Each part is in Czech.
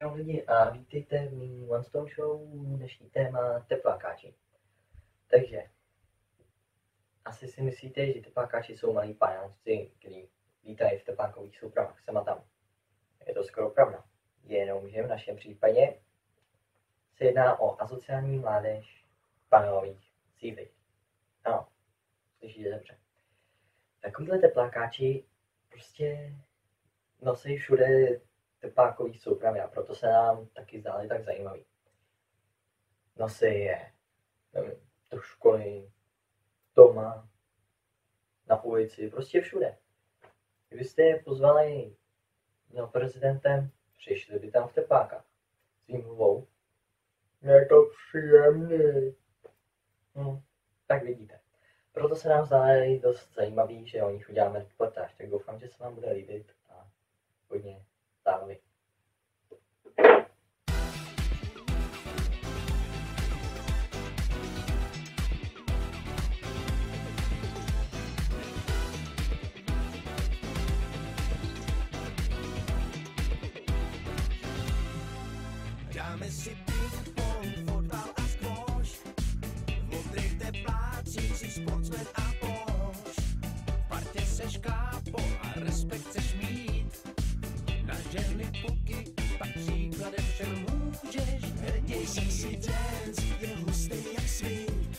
Čau lidi a vítejte v mým One Stone Show, dnešní téma teplákáči. Takže, asi si myslíte, že teplákáči jsou malí pájáci, kteří lítají v teplákových soupravách sem a tam. Je to skoro pravda, jenomže v našem případě se jedná o asociální mládež panelových sídlišť. Ano, slyšíte dobře. Takovýhle teplákáči prostě nosí všude teplákový soupravy a proto se nám taky zdály tak zajímavý. Nosí je do školy, doma, na ulici, prostě všude. Kdybyste je pozvali za prezidentem, přišli by tam v teplákách s výmluvou. Je to příjemný. Tak vidíte. Proto se nám zdály dost zajímavý, že o nich uděláme reportáž, tak doufám, že se vám bude líbit a hodně zábavy. Dáme si ping-pong, fotbal a squash. V modrých teplácích si sportsman a poš. V partě seš kápo a respekt chceš mít. Na ženy puky, pak příkladem všem můžeš. Můj sexy dance je hustý jak swing.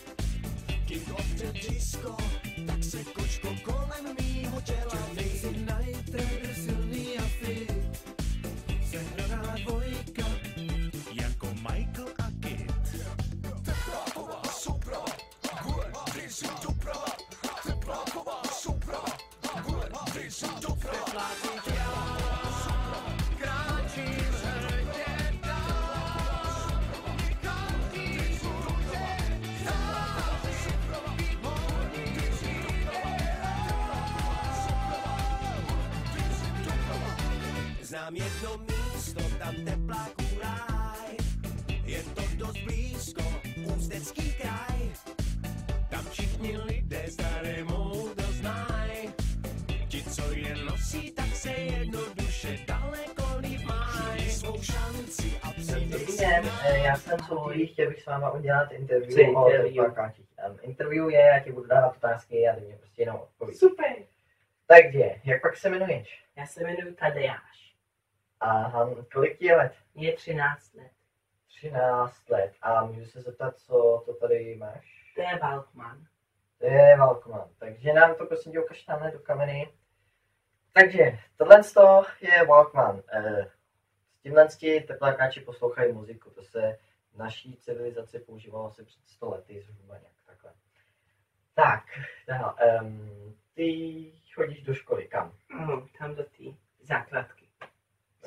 King of the disco, tak se kočko kolem mýho těla. Lazy Night Rider silný a fit. Sehraná dvojka jako Michael a Kid. Tepláková souprava, gule, drýsím doprava. Tepláková souprava, gule, drýsím doprava. Tepláky dělá souprava, kráčím hrdě dál. Každý může dál. Výborný znám jedno místo, tam tepláků ráj. Je to dost blízko, Ústecký kraj. Tam všichni lidé staré moudro znají. Ti, co je nosí, tak se jednoduše daleko líp mají. Svou šanci a Dobrý den, já jsem Soulí, chtěl bych s váma udělat interview o teplákáčích. Interview je, já ti budu dávat otázky a ty mě prostě jenom odpovíš. Super, Takže, jak pak se jmenuješ? já se jmenuji Tadeáš. A kolik ti je let? Je 13 let. 13 let. A můžu se zeptat, co to tady máš? To je Walkman. To je Walkman. Takže nám to prosím tě ukaž tamhle do kameny. Takže, tohle je Walkman. S tímhle teplákáči poslouchají muziku. To se v naší civilizaci používalo asi před 100 lety zhruba nějak takhle. Tak, dál. Ty chodíš do školy, kam? Tam do té základky.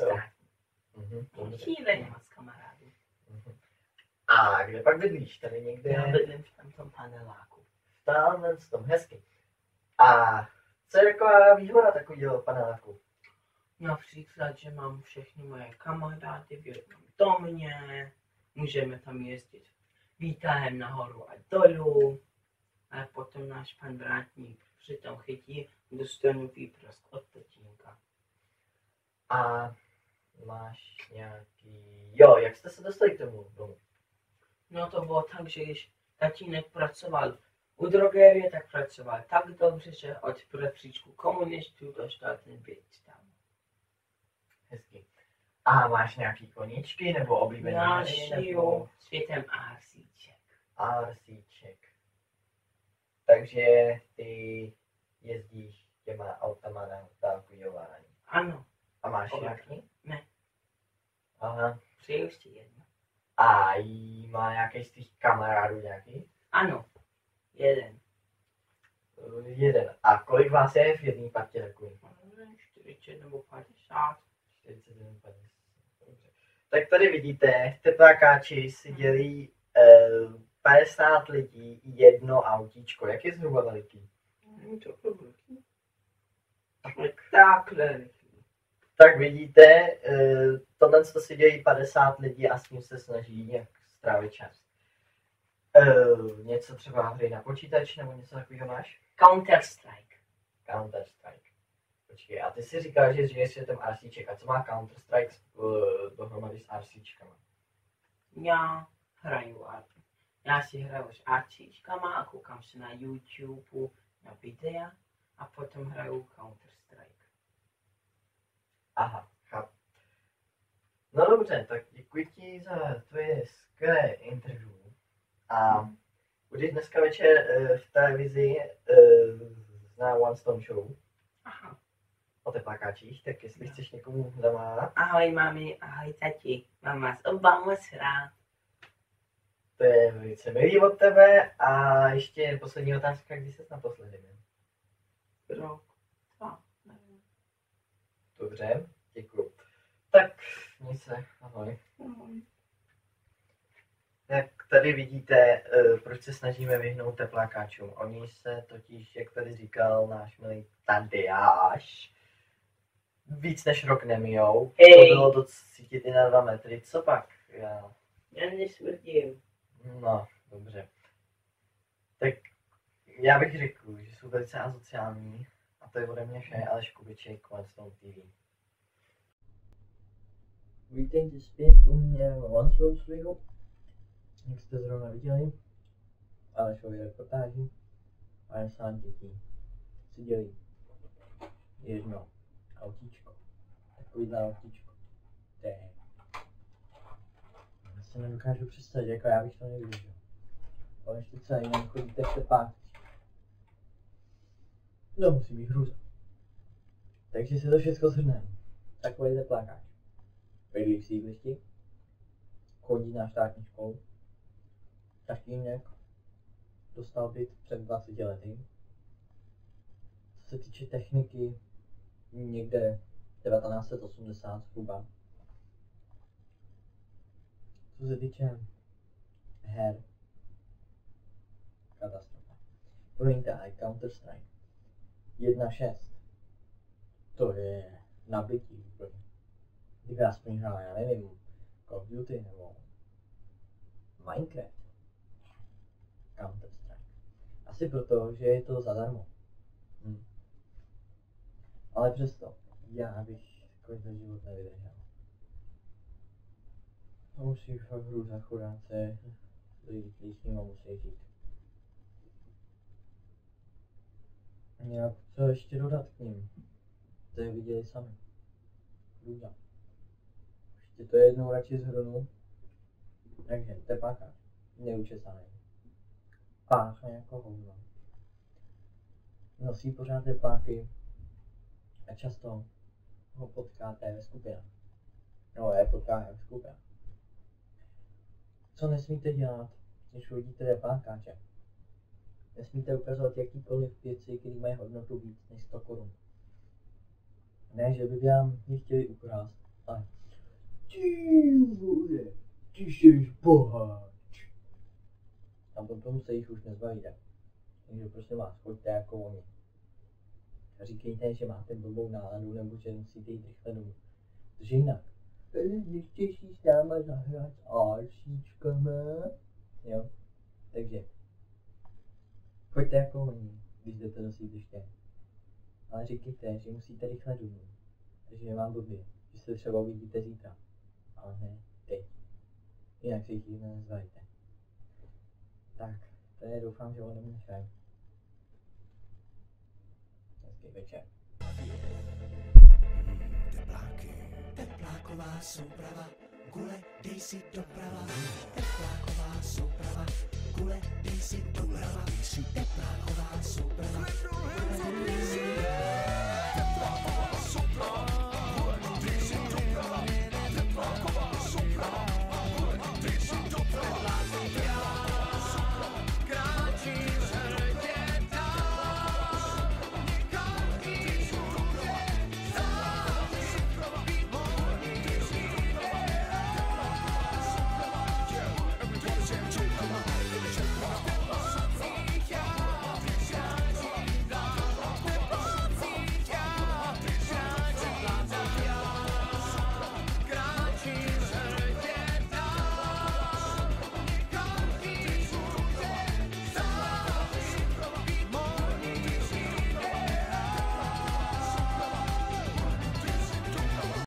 Jo. Státní. Šíleně moc kamarádů. A kde pak bydlíš? Tady někde? Já bydlím v tom paneláku. Tamhle v tom hezky. A co je taková výhoda takového paneláku? Například, že mám všechny moje kamarády v jednom domě, můžeme tam jezdit výtahem nahoru a dolů, a potom náš pan vrátník přitom chytí dostanu výprask od tatínka. A máš nějaký... Jo, jak jste se dostali k tomu domu? No to bylo tak, že když tatínek pracoval u drogerie, tak pracoval tak dobře, že od příčku komunistů dostal ten byt tam. Hezky. A máš nějaký koníčky nebo oblíbené Já hry, žiju světem arsíček. arsíček. Takže ty jezdíš těma autama na dálkový ovládání. Ano, A máš Ovládání. nějaký? Ne. Aha. přeju ještě jedno. A jí má nějaký z tvých kamarádů nějaký? Ano, jeden. Jeden. A kolik vás je v jedné partě takový? 40 nebo 50. 47, 50. Dobře. Tak tady vidíte, teplákáči si dělí 50 lidí jedno autíčko. Jak je zhruba veliký? To bylo velký. Takhle. Tak vidíte, tohle si dělí 50 lidí a s ním se snaží nějak strávit čas. Něco třeba hry na počítač nebo něco takového máš? Counter-Strike. Counter-Strike. Počkej, a ty si říkal, že žiješ světem RCček. A co má Counter-Strike dohromady s RCčkama? Já si hraju s RCčkama a koukám se na YouTube, na videa a potom hraju Counter-Strike. Aha, chápu. No dobře, tak děkuji ti za tvoje skvělé interview. A budeš dneska večer v televizi na One Stone Show. Aha. O teplákáčích, tak jestli chceš někomu zamávat. Ahoj mami, ahoj tati, mám vás oba moc rád. To je velice milý od tebe a ještě poslední otázka, kdy ses naposledy měl? Rok, 2, nevím. Dobře, děkuju. Tak, měj se, ahoj. Ahoj. Tak tady vidíte, proč se snažíme vyhnout teplákáčům. Oni se totiž, jak tady říkal náš milý Tadeáš, víc než rok nemijou. To bylo to cítit i na 2 metry. Co pak? Já nesmrdím. No, dobře. Tak já bych řekl, že jsou velice asociální. A to je ode mě vše, Aleš Kubiček, One Stone TV. Vítejte zpět u mě v One Stone Streamu. Jak jste zrovna viděli, Alešovi reportáži, 50 dětí si dělí jedno autíčko, takovýhle autíčko. Já si nedokážu představit, jako já bych to nevydržel. Ale ještě celý jinak chodíte v teplácích. No musí být hrůza. Takže si to všechno shrneme. Takový teplákáč. Bydlí v sídlišti, chodí na státní školu, tatínek dostal byt před 20 lety. Co se týče techniky, někde 1980 zhruba. Co se týče her, katastrofa. Promiňte, ale Counter-Strike 1.6, to je nabití úplně. Kdyby aspoň hrál, já nevím, Call of Duty nebo Minecraft. Counter-Strike. Asi proto, že je to zadarmo. Ale přesto, já bych takovýhle život nevydržel. To musí fakt hrůza, chudáce, lidi s nima musí žít. Nějak co ještě dodat k ním? To je viděli sami. Hrůza. Ještě to jednou radši zhrnu. Takže, teplákáč, neučesaný. Páchne jako hovno. Nosí pořád tepláky a často ho potkáte ve skupinách. No, je potkáte v skupinách. Co nesmíte dělat, když uvidíte teplákáče? Nesmíte ukazovat jakýkoliv věci, které mají hodnotu víc než 100 korun. Ne, že by vám je chtěli ukrást, ale ty jsi boháč. A potom se jich už nezbavíte. Takže prosím vás, choďte jako oni. A říkejte, že máte blbou náladu nebo že musíte jít rychle domů. Protože jinak, nechceš si s náma zahrát s RCčkama? Jo, takže choďte jako oni, když jdete do sídliště. Ale říkejte, že musíte rychle domů. Takže je vám blbě, že se třeba uvidíte zítra. Ale ne teď. Jinak se jich nezbavíte. Tak, to je, doufám, že ode mě vše. Hezký večer. Tepláky, tepláková souprava, gule, dej si doprava. Tepláková souprava, gule, dej si doprava. Tepláková souprava, gule, dej si doprava.